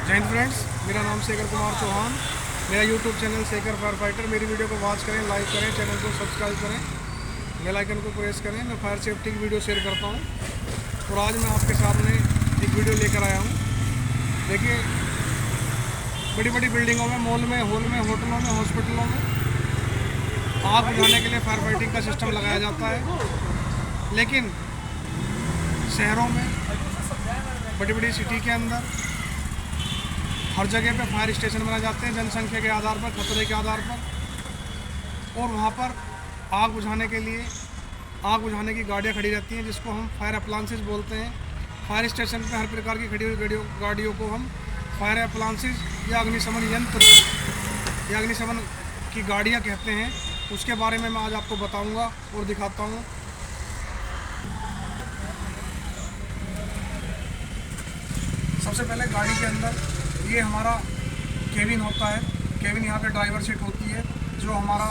जय हिंद फ्रेंड्स, मेरा नाम शेखर कुमार चौहान। मेरा YouTube channel Shekhar fire fighter. मेरी वीडियो को वॉच करें, लाइक करें, चैनल को सब्सक्राइब करें, बेल आइकन को प्रेस करें। मैं फायर सेफ्टी की वीडियो शेयर करता हूँ और आज मैं आपके सामने एक वीडियो लेकर आया हूँ। देखिए, बड़ी बड़ी बिल्डिंगों में, मॉल में, हॉल में, होटलों में, हॉस्पिटलों में आग बुझाने के लिए फायर फाइटिंग का सिस्टम लगाया जाता है। लेकिन शहरों में, बड़ी बड़ी सिटी के अंदर हर जगह पे फायर स्टेशन बनाए जाते हैं जनसंख्या के आधार पर, खतरे के आधार पर। और वहाँ पर आग बुझाने के लिए आग बुझाने की गाड़ियाँ खड़ी रहती हैं, जिसको हम फायर अप्लायंसेस बोलते हैं। फायर स्टेशन पे हर प्रकार की खड़ी हुई गाड़ियों को हम फायर अप्लायंसेस या अग्निशमन यंत्र या अग्निशमन की गाड़ियाँ कहते हैं। उसके बारे में मैं आज आपको बताऊँगा और दिखाता हूँ। सबसे पहले गाड़ी के अंदर ये हमारा केबिन होता है। केबिन यहाँ पे ड्राइवर सीट होती है, जो हमारा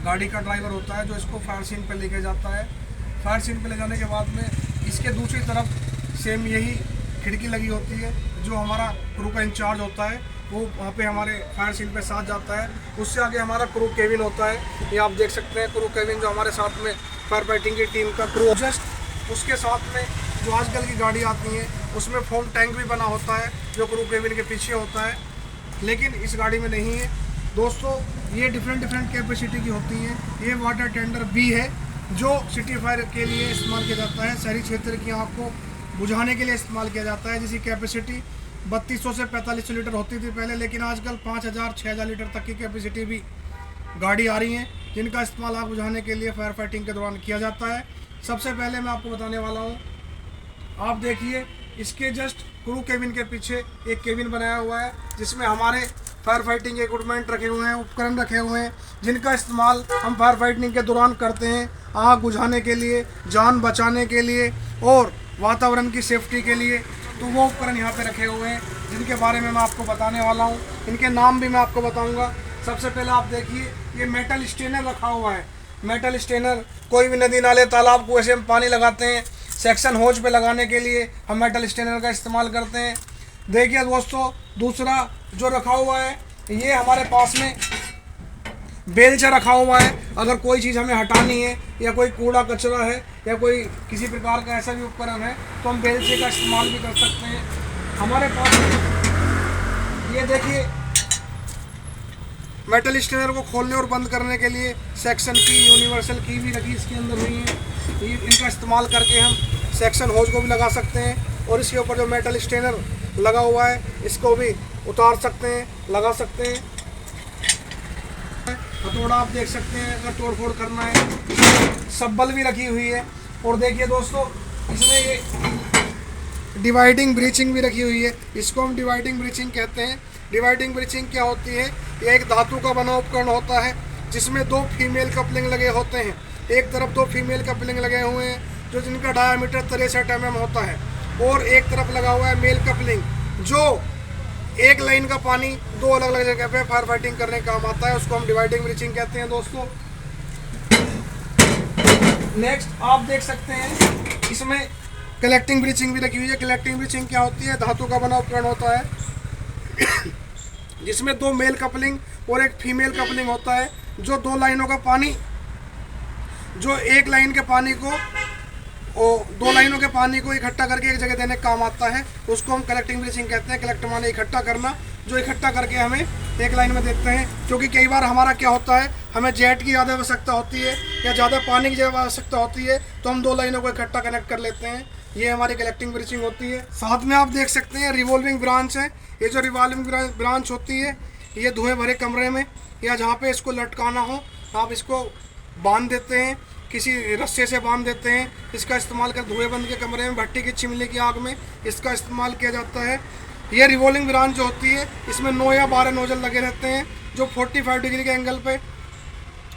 गाड़ी का ड्राइवर होता है, जो इसको फायर सीन पे लेके जाता है। फायर सीन पे ले जाने के बाद में इसके दूसरी तरफ सेम यही खिड़की लगी होती है, जो हमारा क्रू का इंचार्ज होता है, वो वहाँ पे हमारे फायर सीन पे साथ जाता है। उससे आगे हमारा क्रू केबिन होता है। ये आप देख सकते हैं क्रू केबिन, जो हमारे साथ में फायर फाइटिंग की टीम का क्रू। जस्ट उसके साथ में जो आजकल की गाड़ी आती हैं, उसमें फोम टैंक भी बना होता है, जो क्रू केबिन के पीछे होता है। लेकिन इस गाड़ी में नहीं है दोस्तों। ये डिफरेंट कैपेसिटी की होती हैं। ये वाटर टेंडर बी है, जो सिटी फायर के लिए इस्तेमाल किया जाता है। शहरी क्षेत्र की आग को बुझाने के लिए इस्तेमाल किया जाता है, जिसकी कैपेसिटी 3200 से 4500 लीटर होती थी पहले। लेकिन आजकल 5000 6000 लीटर तक की कैपेसिटी भी गाड़ी आ रही हैं, जिनका इस्तेमाल आग बुझाने के लिए फायर फाइटिंग के दौरान किया जाता है। सबसे पहले मैं आपको बताने वाला हूँ, आप देखिए इसके जस्ट क्रू केबिन के पीछे एक केबिन बनाया हुआ है, जिसमें हमारे फायर फाइटिंग इक्विपमेंट रखे हुए हैं, उपकरण रखे हुए हैं, जिनका इस्तेमाल हम फायर फाइटिंग के दौरान करते हैं, आग बुझाने के लिए, जान बचाने के लिए और वातावरण की सेफ्टी के लिए। तो वो उपकरण यहाँ पे रखे हुए हैं, जिनके बारे में मैं आपको बताने वाला हूँ। इनके नाम भी मैं आपको बताऊँगा। सबसे पहले आप देखिए, ये मेटल स्टेनर रखा हुआ है। मेटल स्टेनर कोई भी नदी, नाले, तालाब, कुएं से हम पानी लगाते हैं, सेक्शन होज पे लगाने के लिए हम मेटल स्टेनर का इस्तेमाल करते हैं। देखिए दोस्तों, दूसरा जो रखा हुआ है, ये हमारे पास में बेलचा रखा हुआ है। अगर कोई चीज़ हमें हटानी है, या कोई कूड़ा कचरा है, या कोई किसी प्रकार का ऐसा भी उपकरण है, तो हम बेलचे का इस्तेमाल भी कर सकते हैं। हमारे पास ये देखिए, मेटल स्टेनर को खोलने और बंद करने के लिए सेक्शन की, यूनिवर्सल की भी रखी इसके अंदर हुई है। इनका इस्तेमाल करके हम सेक्शन होज को भी लगा सकते हैं, और इसके ऊपर जो मेटल स्टेनर लगा हुआ है, इसको भी उतार सकते हैं, लगा सकते हैं। हथौड़ा आप देख सकते हैं, अगर तोड़ फोड़ करना है। सब्बल भी रखी हुई है। और देखिए दोस्तों, इसमें ये डिवाइडिंग ब्रीचिंग भी रखी हुई है। इसको हम डिवाइडिंग ब्रीचिंग कहते हैं। डिवाइडिंग ब्रीचिंग क्या होती है? यह एक धातु का बना उपकरण होता है, जिसमें 2 फीमेल कपलिंग लगे होते हैं। एक तरफ 2 फीमेल कपलिंग लगे हुए हैं, जो जिनका डायामीटर 63 mm होता है, और एक तरफ लगा हुआ है मेल कपलिंग, जो एक लाइन का पानी 2 अलग अलग जगह पे फायर फाइटिंग करने का काम आता है। उसको हम डिवाइडिंग ब्रीचिंग कहते हैं दोस्तों। नेक्स्ट आप देख सकते हैं, इसमें कलेक्टिंग ब्रीचिंग भी रखी हुई है। कलेक्टिंग ब्रीचिंग क्या होती है? धातु का बना उपकरण होता है, जिसमें 2 मेल कपलिंग और एक फीमेल कपलिंग होता है, जो 2 लाइनों का पानी, जो एक लाइन के पानी को और 2 लाइनों के पानी को इकट्ठा करके एक जगह देने का काम आता है। उसको हम कलेक्टिंग ब्रीचिंग कहते हैं। कलेक्ट माने इकट्ठा करना, जो इकट्ठा करके हमें एक लाइन में देते हैं। क्योंकि कई बार हमारा क्या होता है, हमें जेट की ज़्यादा आवश्यकता होती है, या ज़्यादा पानी की ज़्यादा आवश्यकता होती है, तो हम 2 लाइनों को इकट्ठा कनेक्ट कर लेते हैं। ये हमारी कलेक्टिंग ब्रीचिंग होती है। साथ में आप देख सकते हैं रिवॉल्विंग ब्रांच है। ये जो रिवॉल्विंग ब्रांच होती है, ये धुएँ भरे कमरे में या जहाँ पे इसको लटकाना हो, आप इसको बांध देते हैं, किसी रस्से से बांध देते हैं। इसका इस्तेमाल कर धुएं बंद के कमरे में, भट्टी की चिमनी की आग में इसका इस्तेमाल किया जाता है। ये रिवॉल्विंग ब्रांच जो होती है, इसमें 9 या 12 नोजल लगे रहते हैं, जो 45 डिग्री के एंगल पे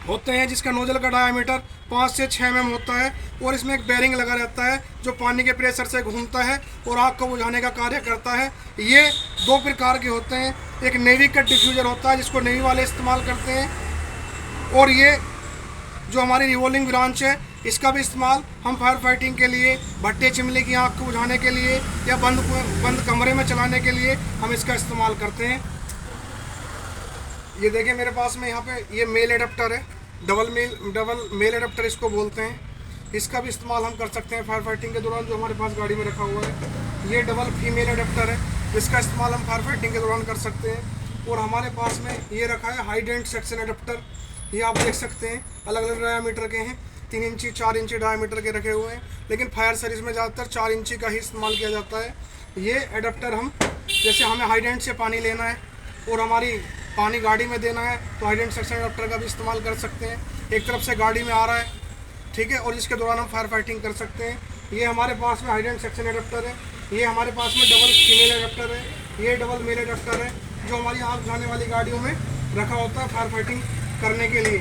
होते हैं, जिसका नोजल का डायामीटर 5 से 6 mm होता है। और इसमें एक बेरिंग लगा रहता है, जो पानी के प्रेशर से घूमता है और आग को बुझाने का कार्य करता है। ये 2 प्रकार के होते हैं। एक नेवी कट डिफ्यूज़र होता है, जिसको नेवी वाले इस्तेमाल करते हैं, और ये जो हमारी रिवॉल्विंग ब्रांच है, इसका भी इस्तेमाल हम फायर फाइटिंग के लिए, भट्टे चिमनी की आग को बुझाने के लिए या बंद कमरे में चलाने के लिए हम इसका इस्तेमाल करते हैं। ये देखिए मेरे पास में यहाँ पे ये मेल एडाप्टर है, डबल मेल एडाप्टर इसको बोलते हैं। इसका भी इस्तेमाल हम कर सकते हैं फायर फाइटिंग के दौरान, जो हमारे पास गाड़ी में रखा हुआ है। ये डबल फीमेल एडाप्टर है, इसका इस्तेमाल हम फायर फाइटिंग के दौरान कर सकते हैं। और हमारे पास में ये रखा है हाइडेंट सेक्शन एडाप्टर, ये आप देख सकते हैं अलग अलग डायामीटर के हैं, 3 इंची 4 इंची डायामीटर के रखे हुए हैं, लेकिन फायर सर्विस में ज़्यादातर 4 इंची का ही इस्तेमाल किया जाता है। ये एडाप्टर हम जैसे हमें हाइडेंट से पानी लेना है और हमारी पानी गाड़ी में देना है तो हाइडेंट सेक्शन एडाप्टर का भी इस्तेमाल कर सकते हैं। एक तरफ से गाड़ी में आ रहा है, ठीक है, और इसके दौरान हम फायर फाइटिंग कर सकते हैं। ये हमारे पास में हाइडेंट सेक्शन एडाप्टर है। ये हमारे पास में डबल फीमेल एडाप्टर है, ये डबल मेल एडाप्टर है, जो हमारी आग बुझाने वाली गाड़ियों में रखा होता है फायर फाइटिंग करने के लिए।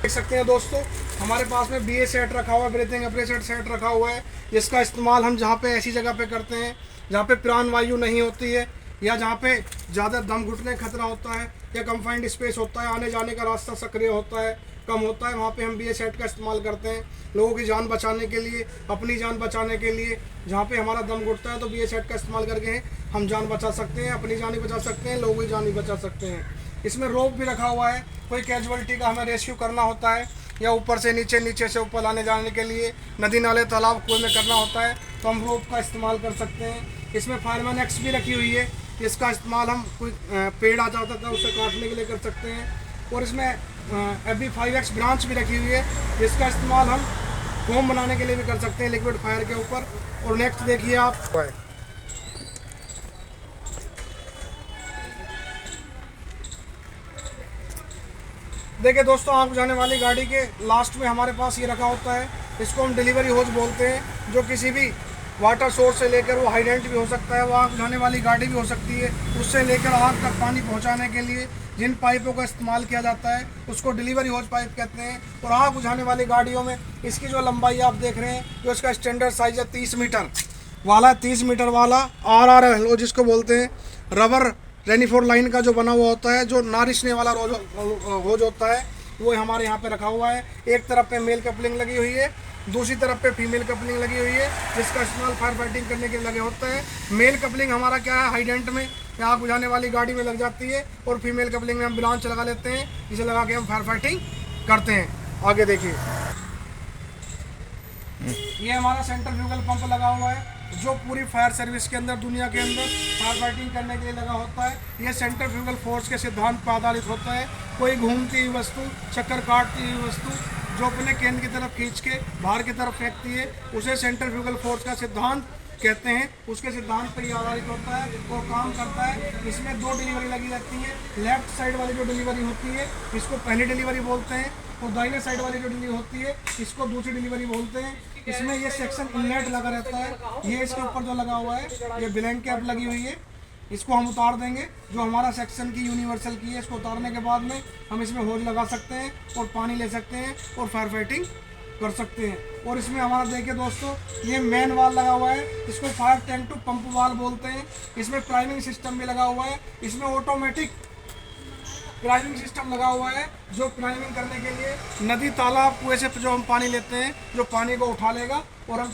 देख सकते हैं दोस्तों, हमारे पास में BA सेट रखा हुआ है, ब्रीथिंग एपरेटर सेट रखा हुआ है, जिसका इस्तेमाल हम जहाँ पे ऐसी जगह पे करते हैं जहाँ पे प्राण वायु नहीं होती है या जहाँ पे ज़्यादा दम घुटने खतरा होता है या कंफाइंड स्पेस होता है, आने जाने का रास्ता सक्रिय होता है, कम होता है, वहाँ पे हम BA सेट का इस्तेमाल करते हैं लोगों की जान बचाने के लिए, अपनी जान बचाने के लिए। जहाँ पे हमारा दम घुटता है तो BA सेट का इस्तेमाल करके हम जान बचा सकते हैं, अपनी जान ही बचा सकते हैं, लोगों की जान ही बचा सकते हैं। इसमें रोप भी रखा हुआ है, कोई कैजुअलिटी का हमें रेस्क्यू करना होता है या ऊपर से नीचे, नीचे से ऊपर लाने जाने के लिए नदी नाले तालाब कुएं में करना होता है तो हम रोप का इस्तेमाल कर सकते हैं। इसमें फायरमैन एक्स भी रखी हुई है, इसका इस्तेमाल हम कोई पेड़ आ जाता था उसे काटने के लिए कर सकते हैं। और इसमें FB5X ब्रांच भी रखी हुई है, जिसका इस्तेमाल हम फोम बनाने के लिए भी कर सकते हैं लिक्विड फायर के ऊपर। और नेक्स्ट देखिए आप, देखिए दोस्तों, आग बुझाने वाली गाड़ी के लास्ट में हमारे पास ये रखा होता है, इसको हम डिलीवरी होज बोलते हैं, जो किसी भी वाटर सोर्स से लेकर, वो हाइडेंट भी हो सकता है, वो आग बुझाने वाली गाड़ी भी हो सकती है, उससे लेकर आग तक पानी पहुंचाने के लिए जिन पाइपों का इस्तेमाल किया जाता है उसको डिलीवरी होज पाइप कहते हैं। और आग बुझाने वाली गाड़ियों में इसकी जो लंबाई आप देख रहे हैं, जो इसका स्टैंडर्ड साइज है 30 मीटर वाला, 30 मीटर वाला RR जिसको बोलते हैं, रबर रेनीफोर लाइन का जो बना हुआ होता है, जो नारिशने वाला होज होता है, वो हमारे यहाँ पे रखा हुआ है। एक तरफ पे मेल कपलिंग लगी हुई है, दूसरी तरफ पे फीमेल कपलिंग लगी हुई है, जिसका इस्तेमाल फायर फाइटिंग करने के लिए लगे होता है। मेल कपलिंग हमारा क्या है, हाइडेंट में आग बुझाने वाली गाड़ी में लग जाती है, और फीमेल कपलिंग में हम ब्रांच लगा लेते हैं, इसे लगा के हम फायर फाइटिंग करते हैं। आगे देखिए, ये हमारा सेंट्रीफ्यूगल पंप लगा हुआ है, जो पूरी फायर सर्विस के अंदर, दुनिया के अंदर फायर फाइटिंग करने के लिए लगा होता है। यह सेंट्रीफ्यूगल फोर्स के सिद्धांत पर आधारित होता है। कोई घूमती हुई वस्तु, चक्कर काटती हुई वस्तु जो अपने केंद्र की तरफ खींच के बाहर की तरफ फेंकती है, उसे सेंट्रीफ्यूगल फोर्स का सिद्धांत कहते हैं। उसके सिद्धांत पर यह आधारित होता है और काम करता है। इसमें 2 डिलीवरी लगी रहती है। लेफ्ट साइड वाली जो डिलीवरी होती है इसको पहली डिलीवरी बोलते हैं, और दाहिने साइड वाली जो डिलीवरी होती है इसको दूसरी डिलीवरी बोलते हैं। इसमें ये सेक्शन इनलेट लगा रहता है, ये इसके ऊपर जो लगा हुआ है, ये ब्लैंक कैप लगी हुई है, इसको हम उतार देंगे, जो हमारा सेक्शन की यूनिवर्सल की है। इसको उतारने के बाद में हम इसमें होज लगा सकते हैं और पानी ले सकते हैं और फायर फाइटिंग कर सकते हैं। और इसमें हमारा देखिए दोस्तों, ये मेन वाल लगा हुआ है, इसको फायर टैंक टू पंप वाल बोलते हैं। इसमें प्राइमिंग सिस्टम भी लगा हुआ है, इसमें ऑटोमेटिक प्राइमिंग सिस्टम लगा हुआ है, जो प्राइमिंग करने के लिए नदी तालाब कुएं से जो हम पानी लेते हैं, जो पानी को उठा लेगा और हम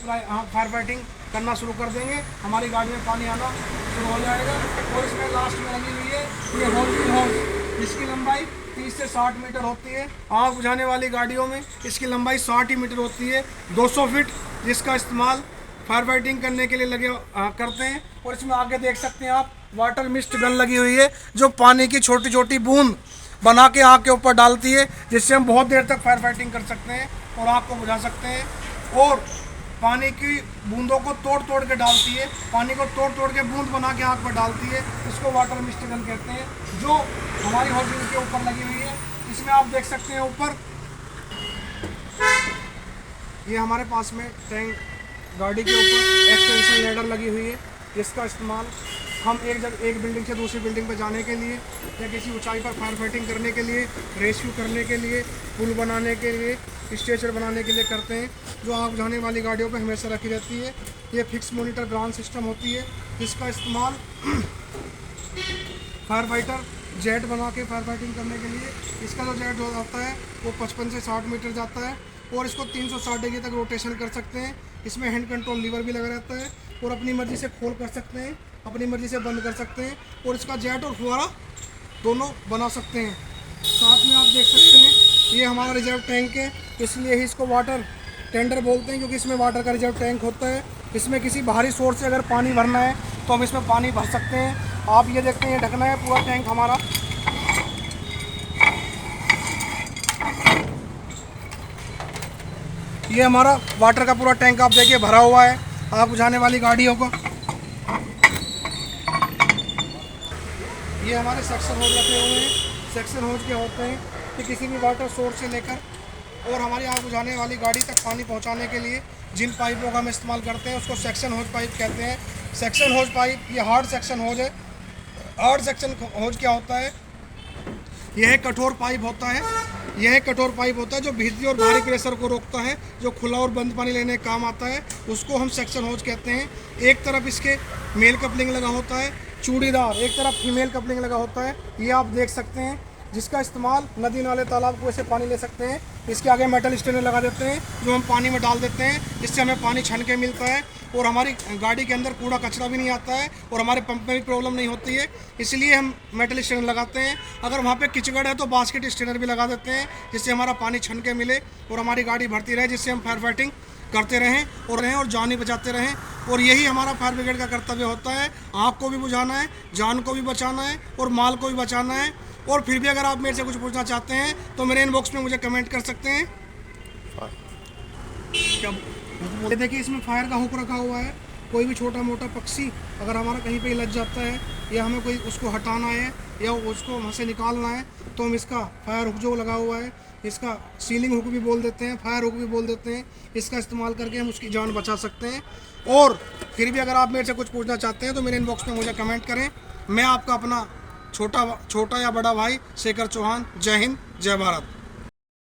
फायर फाइटिंग करना शुरू कर देंगे, हमारी गाड़ी में पानी आना शुरू हो जाएगा। और इसमें लास्ट में लगी हुई है ये होज, इसकी लंबाई 30 से 60 मीटर होती है। आग बुझाने वाली गाड़ियों में इसकी लंबाई 60 ही मीटर होती है, 200 फीट, जिसका इस्तेमाल फायर फाइटिंग करने के लिए करते हैं। और इसमें आगे देख सकते हैं आप, वाटर मिस्ट गन लगी हुई है, जो पानी की छोटी छोटी बूंद बना के आग के ऊपर डालती है, जिससे हम बहुत देर तक फायर फाइटिंग कर सकते हैं और आग को बुझा सकते हैं। और पानी की बूंदों को तोड़ तोड़ के डालती है, पानी को तोड़ तोड़ के बूंद बना के आग पर डालती है, इसको वाटर मिस्ट गन कहते हैं, जो हमारी होल्डिंग के ऊपर लगी हुई है। इसमें आप देख सकते हैं ऊपर ये हमारे पास में टैंक, गाड़ी के ऊपर एक्सटेंशन लैडर लगी हुई है, जिसका इस्तेमाल हम एक बिल्डिंग से दूसरी बिल्डिंग पर जाने के लिए या किसी ऊंचाई पर फायर फाइटिंग करने के लिए, रेस्क्यू करने के लिए, पुल बनाने के लिए, स्ट्रेचर बनाने के लिए करते हैं, जो आग बुझाने वाली गाड़ियों पर हमेशा रखी रहती है। ये फिक्स मॉनिटर ग्राउंड सिस्टम होती है, जिसका इस्तेमाल फायर फाइटर जेट बना के फायर फाइटिंग करने के लिए। इसका जो जेट जो आता है वो 55 से 60 मीटर जाता है और इसको 360 डिग्री तक रोटेशन कर सकते हैं। इसमें हैंड कंट्रोल लीवर भी लगा रहता है और अपनी मर्ज़ी से खोल कर सकते हैं, अपनी मर्ज़ी से बंद कर सकते हैं और इसका जेट और फुहारा दोनों बना सकते हैं। साथ में आप देख सकते हैं ये हमारा रिजर्व टैंक है, इसलिए ही इसको वाटर टेंडर बोलते हैं, क्योंकि इसमें वाटर का रिजर्व टैंक होता है। इसमें किसी बाहरी सोर्स से अगर पानी भरना है तो हम इसमें पानी भर सकते हैं। आप ये देखते हैं, ये ढकना है पूरा टैंक हमारा। ये हमारा वाटर का पूरा टैंक आप देखिए भरा हुआ है आग बुझाने वाली गाड़ियों को। ये हमारे सेक्शन होज रखे हुए हैं। सेक्शन होज क्या होते हैं कि किसी भी वाटर सोर्स से लेकर और हमारी आग बुझाने वाली गाड़ी तक पानी पहुंचाने के लिए जिन पाइपों का हम इस्तेमाल करते हैं उसको सेक्शन होज पाइप कहते हैं। सेक्शन होज पाइप ये हार्ड सेक्शन होज है। हार्ड सेक्शन होज क्या होता है, यह कठोर पाइप होता है। यह कठोर पाइप होता है जो बिजली और भारी प्रेशर को रोकता है, जो खुला और बंद पानी लेने का काम आता है, उसको हम सेक्शन होज कहते हैं। एक तरफ इसके मेल कपलिंग लगा होता है चूड़ीदार, एक तरफ फीमेल कपलिंग लगा होता है। ये आप देख सकते हैं, जिसका इस्तेमाल नदी नाले तालाब को ऐसे पानी ले सकते हैं। इसके आगे मेटल स्टेनर लगा देते हैं जो हम पानी में डाल देते हैं, जिससे हमें पानी छन के मिलता है और हमारी गाड़ी के अंदर कूड़ा कचरा भी नहीं आता है और हमारे पंप में भी प्रॉब्लम नहीं होती है। इसलिए हम मेटल स्टेनर लगाते हैं। अगर वहाँ पे कीचड़ है तो बास्केट स्टेनर भी लगा देते हैं, जिससे हमारा पानी छन के मिले और हमारी गाड़ी भरती रहे, जिससे हम फायर फाइटिंग करते रहें और जान ही बचाते रहें। और यही हमारा फायर ब्रिगेड का कर्तव्य होता है, आग को भी बुझाना है, जान को भी बचाना है और माल को भी बचाना है। और फिर भी अगर आप मेरे से कुछ पूछना चाहते हैं तो मेरे इनबॉक्स में मुझे कमेंट कर सकते हैं। क्या देखिए, इसमें फायर का हुक रखा हुआ है। कोई भी छोटा मोटा पक्षी अगर हमारा कहीं पे लग जाता है या हमें कोई उसको हटाना है या उसको वहाँ से निकालना है तो हम इसका फायर हुक जो लगा हुआ है, इसका सीलिंग हुक भी बोल देते हैं, फायर हुक भी बोल देते हैं, इसका इस्तेमाल करके हम उसकी जान बचा सकते हैं। और फिर भी अगर आप मेरे से कुछ पूछना चाहते हैं तो मेरे इनबॉक्स में मुझे कमेंट करें। मैं आपका अपना छोटा या बड़ा भाई शेखर चौहान। जय हिंद, जय भारत।